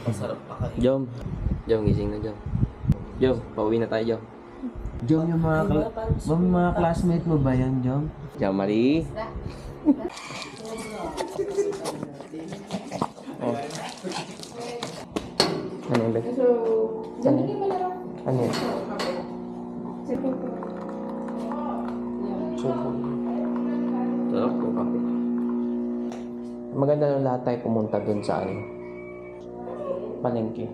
Masarap pa kayo. Jom. Jom, gising na Jom. Jom, pauwi na tayo Jom. Jom, yung mga classmate mo ba yan, Jom? Jom, Marie. Oh. Ano yun, Bek? Ano yun? Ano yun? Sarap yung kape. Maganda nung lahat tayo pumunta dun sa ano, palengke.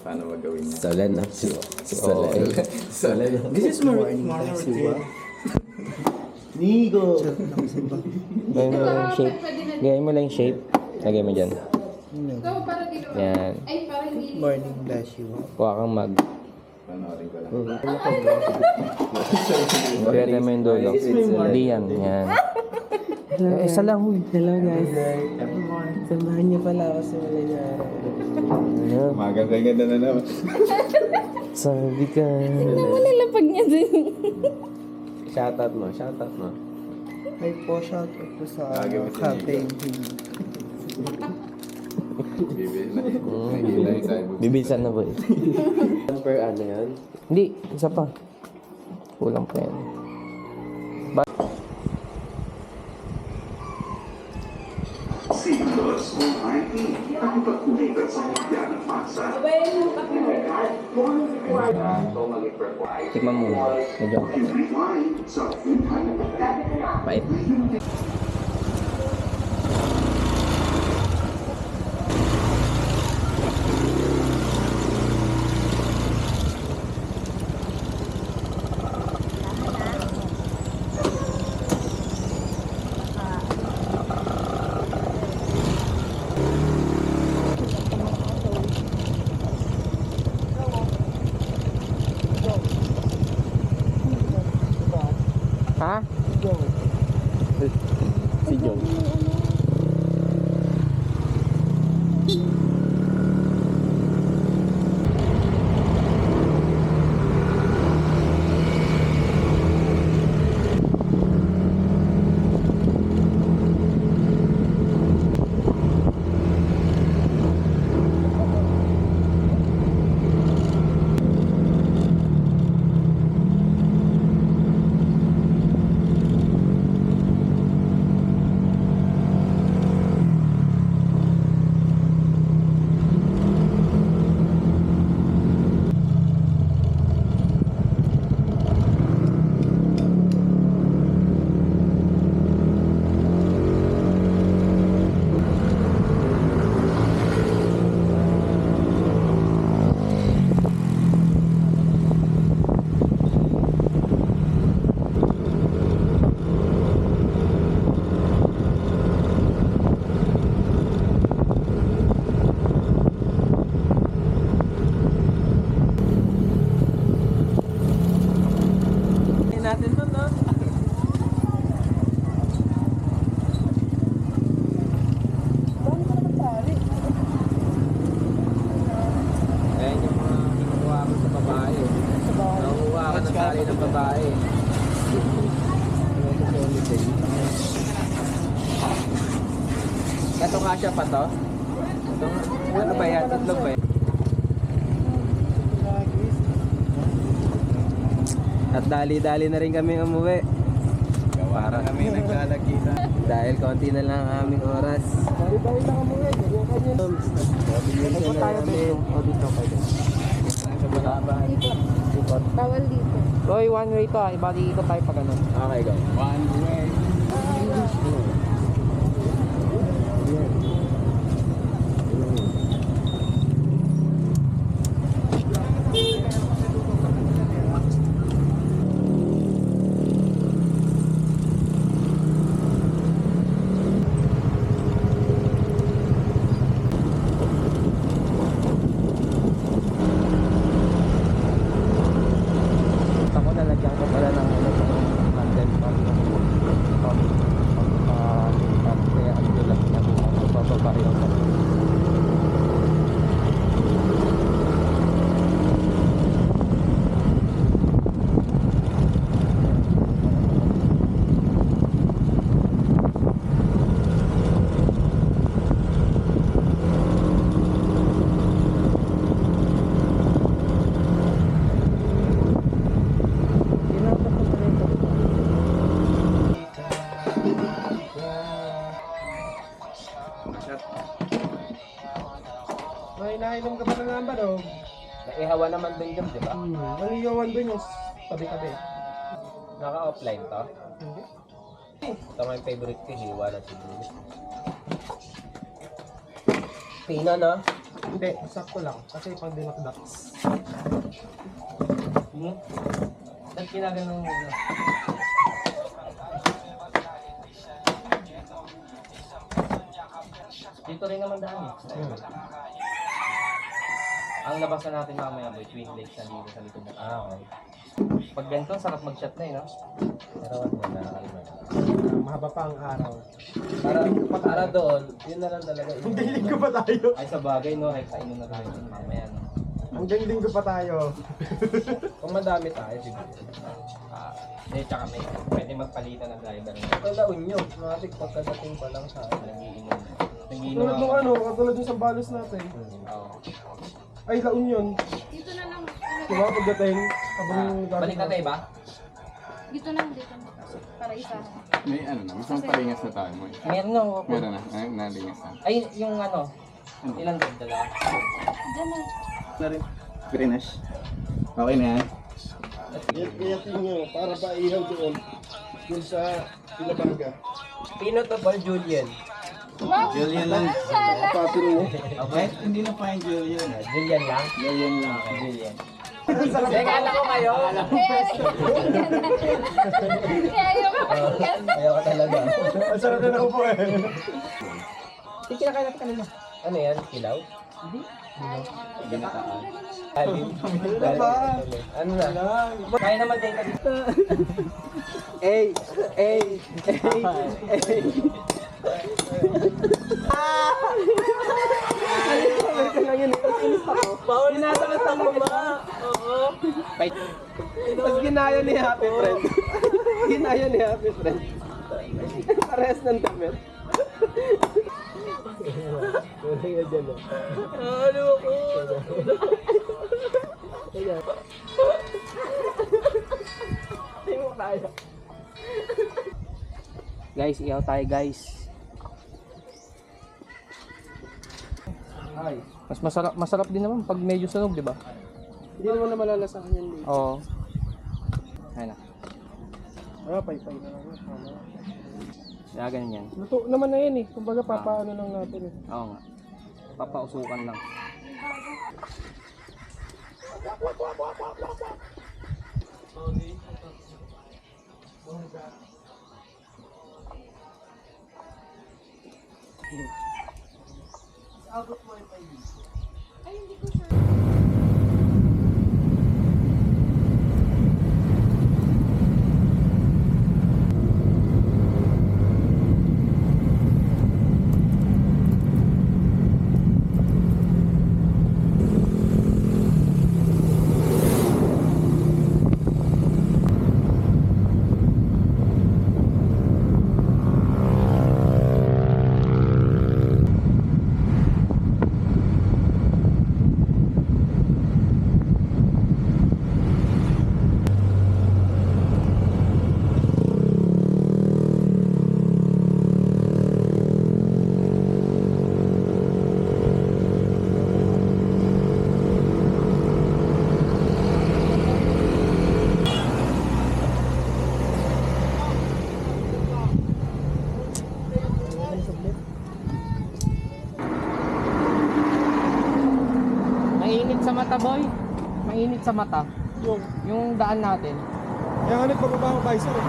Paano magawin niya? Salan na. Salan. This is morning routine. Nigo! Gawin mo lang yung shape. Gawin mo lang yung shape. Lagay mo dyan. Ikaw para ginawa. Yan. Ay, parang hindi. Morning bless you. Kuha kang mag. Panoorin ko lang. Pwede mo yung dulo. Hindi yan. Yan. Isa lang. Hello guys. Samahan niyo pala ako sa wala niya araw. Ano? Maganda na naman. Sabi ka. Malalapag niya din. Shoutout mo. Shoutout mo. Ay po, shout out po sa Lagi mo campaign. Nagilay tayo. Bibilisan na ba eh? Per ano yan? Hindi. Isa pa. Kulang pa yan. Siglos o IT ang pagkulitan sa media ng masa. Tikman mo. Medyo. Rewind sa full-time Pait. Ha? Si John. Natin to, no? Ayan yung mga kinukuha ko sa babae. Nakukuha ka ng tali ng babae. Ito kasya pa to? Ito, ano ba yan? Itlog ba yan? At dali-dali na rin kami umuwi. Para kami naglalagkita. Dahil konti na lang ang aming oras. Bali-bali lang kami ngayon. Yung kanya. Ano tayo dito? O dito kayo. Bawal dito. Oy, one way to ah. Iba dito tayo pag ano. Okay, go. One way. Ako nalagyan ko pala ng ano, content pa. May nainom ka pa ng ambanog. Naihawa naman dun yung, di ba? Ang iyawan doon yung tabi-tabi. Naka-offline to. Hindi. Ito nga yung favorite ko, hiwa na siguro. Pina na. Hindi, sakto lang. Kasi pang dinakdaks. Saan kinaganong muna? Dito rin naman daan eh. Ang labasan natin mamaya boy, Twin Lakes na dito sa likod ng okay. Pag ganito, sarap mag-shot na eh, no? Pero wag mo na nakalimutan. Mahaba pa ang araw. Para doon, yun na lang talaga. Hanggang linggo pa tayo. Ay sa bagay, no? Ay kainom na tayo yun mamaya, no? Hanggang linggo pa tayo. Kung madami tayo, siguro. Hindi, tsaka may pwede magpalitan ng driver. Ito laon nyo. Matik pagkadating pa lang sa nagiinom. Nagiinom Tulad nung ano, katulad yung sambalos natin. Oo. Ay, laon yun. Dito na lang. Diba, pagdating, habang Balik na tayo ba? Dito na, dito na. Para isa. May ano na, isang palingas na tayo mo. Meron na. Meron na, nalingas na. Ay, yung ano, ilan doon? Dalawa? Diyan na. Na rin. Grenache. Okay na yan. Kaya tingin para pa ihaw doon. Doon sa Ilabaga. Pino to Paul Julian. Wow! Julian lang. Patro. Okay? Hindi na pa yung Julian. Julian lang? Julian lang. Okay, Julian. Teka, alam ko kayo. Kaya ayaw ko pakinggan. Ayaw ka talaga. Ang sarap na ako po eh. Hindi kinakain natin kanina. Ano yan? Kilaw? Ginataan. Alin? Ano na? Kaya naman din ka dito. Ay! Bawal na sa mama. Oo. Tapos ginaya ni Happy Friend. Ginaya ni Happy Friend. Parehas ng damit. Ano ako? Guys, iyaw tayo guys. Mas masarap din naman pag medyo sunog, di ba? Hindi naman na malalasahan yun. Oo. Ayun na. Pay-pay na lang. Kaya ganun yan. Luto naman na yan eh. Kumbaga papaano lang natin eh. Oo nga. Papausukan lang. Ay, hindi ko sure. Mainit sa mata, boy. Mainit sa mata. Yung daan natin. Kaya nga nagpababa ako visor eh.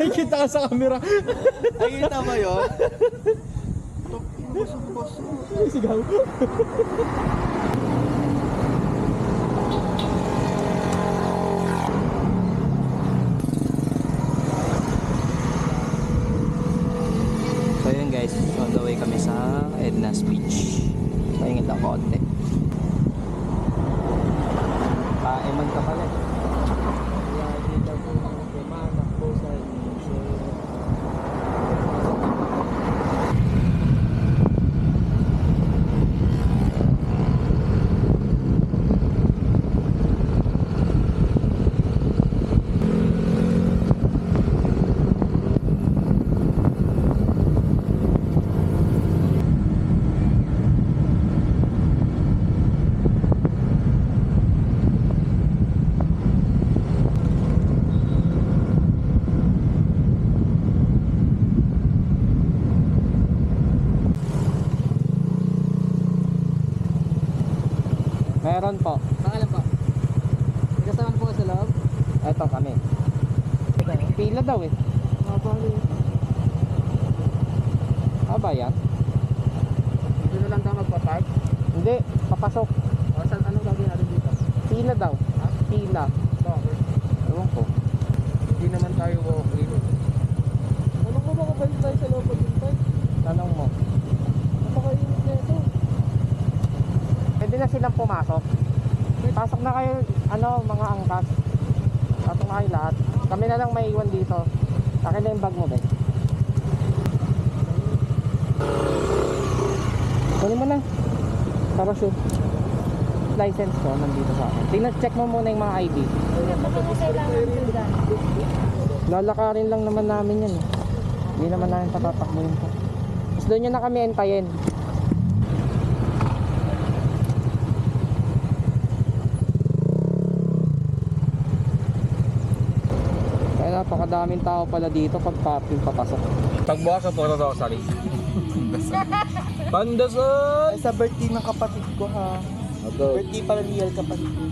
Ay, kita ka sa camera. Ay, kita ba yun? Sigaw. So yun guys, on the way kami sa Edna's Beach. Pahinga lang konti. Paeman ka pala. Meron po. Pangalan po. Kasama po sa loob. Eto kami. Pila daw eh. Aba yan? Dito na lang tayo magpa-park. Hindi, papasok. O saan anong gagawin natin dito? Pila daw. Pila. Bakit? Ewan ko. Hindi naman tayo walk-in. Ano ko baka balik tayo sa loob dito? Tanong mo. Napakainit na ito. Pwede na silang pumasok. Pasok na kayo, mga angkas. Pasok na kayo lahat. Kami na lang may iwan dito. Akin na yung bag mo, be. Kunin mo na. Parachute. License ko, nandito sa akin. Check mo muna yung mga ID. Kuya, baka mo kailangan ko dyan. Lalakarin lang naman namin yan. Hindi naman namin patatakbuhin ko. Tapos doon nyo na kami entayin. Kaya napakadaming tao pala dito pag parking papasok. Pagbukas sa Puro Rosary. Pandasal! Ay, sa birthday ng kapatid ko ha. Birthday para real kapatid ko.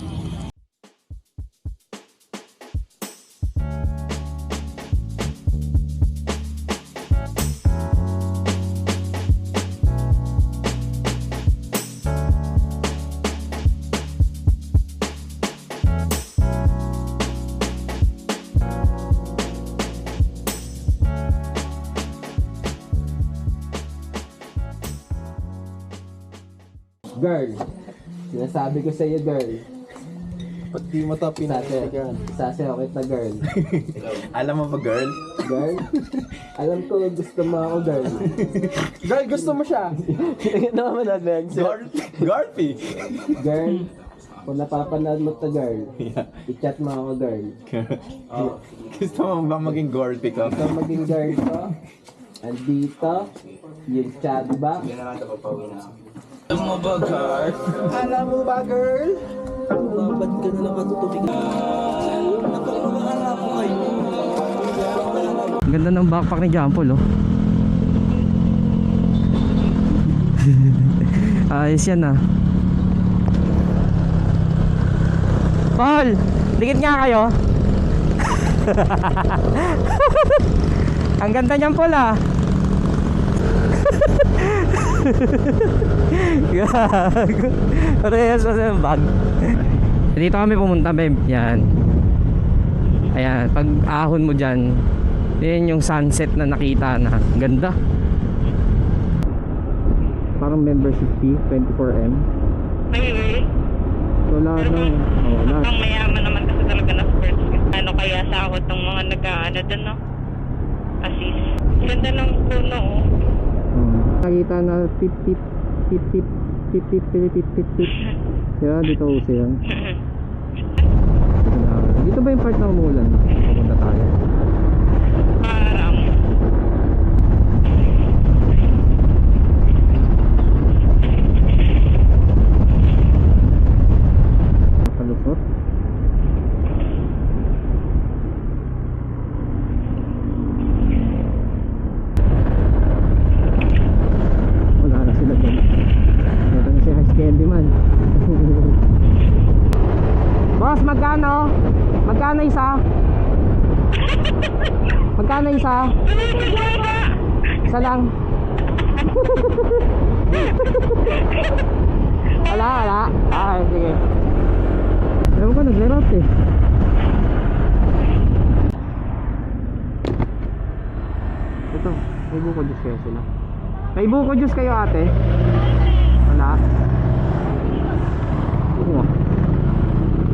Girl, sinasabi ko sa iyo, girl. Pag di mo ito pinatigan. Sasayaw kita, girl. Alam mo ba, girl? Girl? Alam ko gusto mo ako, girl. Girl, gusto mo siya? Tingnan naman na legs. Garpy! Girl, kung napapanood mo to, girl, i-chat mo ako, girl. Gusto mo ba maging Garpy ka? Ito maging girl ko. Andito, yung chat ba? Alam mo ba, girl? Ba't ka na lang matutubig? Napakamahanap ko kayo. Ang ganda ng backpack ni Jampol, oh. Ayos yan, ah. Paul! Dikit nga kayo. Ang ganda niyan, Paul, ah. Gago. Parehas pa sa bag. Dito kami pumunta, babe. Yan. Ayan, pag ahon mo dyan, yan yung sunset na nakita na. Ganda. Parang membership fee, 24M. So lahat ng... lahat. Ang mayaman naman kasi talaga na sports. Ano kaya sahod ng mga nag-ano dun, no? Assist. Ganda ng puno, oh. Nakita na pip pip pip pip pip pip pip pip pip pip. Kaya dito uso yan. Dito ba yung part ng umulan? Pupunta tayo. Parang. Nakalusot. Wala na sila dyan. Ito na si Ice Candy Man. Boss, magkano? Magkano isa? Magkano isa? Isa lang. Wala. Okay, sige. Alam ko, naglarot eh. Ito, may buko juice kayo sila. May buko juice kayo, ate? Wala. Oo.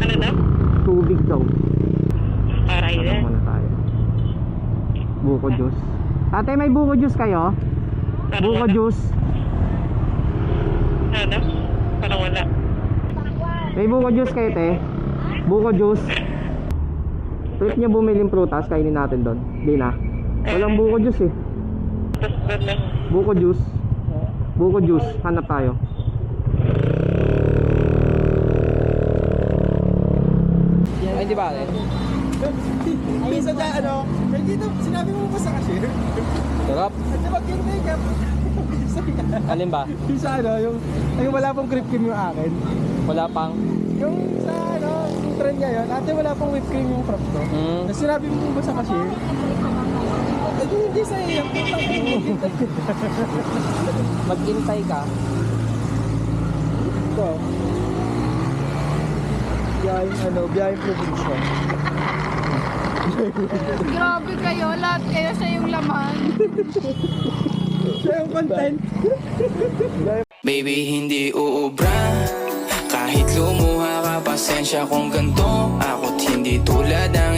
Ano daw? Tubig daw. Para Ano yun. muna tayo? Buko juice. Ate, may buko juice kayo? Parang Buko wala. juice. Ano daw? Parang wala. May buko juice kayo, te? Buko juice. Trip niya bumiling prutas, kainin natin doon. Di na. Walang buko juice eh. Tapos doon lang. Buko juice. Buko juice. Hanap tayo. Ay, di ba? Minsan na may dito, sinabi mo ba sa cashier? Sarap. At diba yung makeup? Alin ba? Yung sa yung wala pong creep cream yung akin. Wala pang. Yung sa ano, yung trend ngayon, ate wala pang whipped cream yung crop ko. Tapos sinabi mo ba sa cashier? Hindi sa iyo. Mag-intay ka. Ito. Biyaheng ano, biyaheng probinsya. Grabe kayo, lahat kayo sa yung laman. Siya yung content. Baby, hindi uubra. Kahit lumuha ka, pasensya kung ganito. Ako't hindi tulad ng